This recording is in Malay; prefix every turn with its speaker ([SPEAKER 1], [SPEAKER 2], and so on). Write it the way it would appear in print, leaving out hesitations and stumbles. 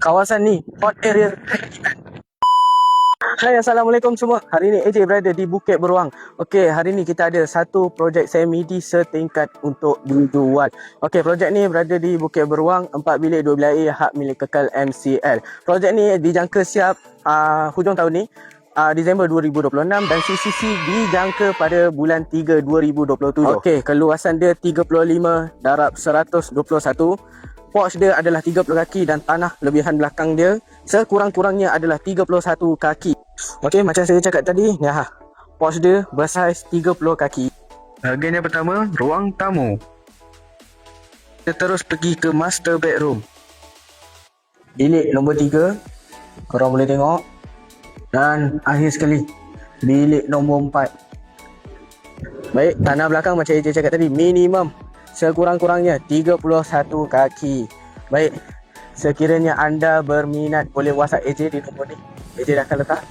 [SPEAKER 1] kawasan ni hot area. Hai, Assalamualaikum semua. Hari ni AJ berada di Bukit Beruang. Okey, hari ni kita ada satu projek semi-D setingkat untuk dijual. Okey, projek ni berada di Bukit Beruang, 4 bilik 2 bilik air, hak milik Kekal MCL. Projek ni dijangka siap hujung tahun ni, Disember 2026, dan CCC dijangka pada bulan 3 2027. Okey, keluasan dia 35 darab 121. Porch dia adalah 30 kaki dan tanah lebihan belakang dia sekurang-kurangnya adalah 31 kaki. Okey, macam saya cakap tadi, porch dia bersaiz 30 kaki. Bahagian yang pertama, ruang tamu. Kita terus pergi ke master bedroom. Bilik nombor 3, korang boleh tengok. Dan akhir sekali, bilik nombor 4. Baik, tanah belakang macam AJ cakap tadi, minimum sekurang-kurangnya 31 kaki. Baik, sekiranya anda berminat boleh WhatsApp AJ di nombor ni. AJ dah akan letak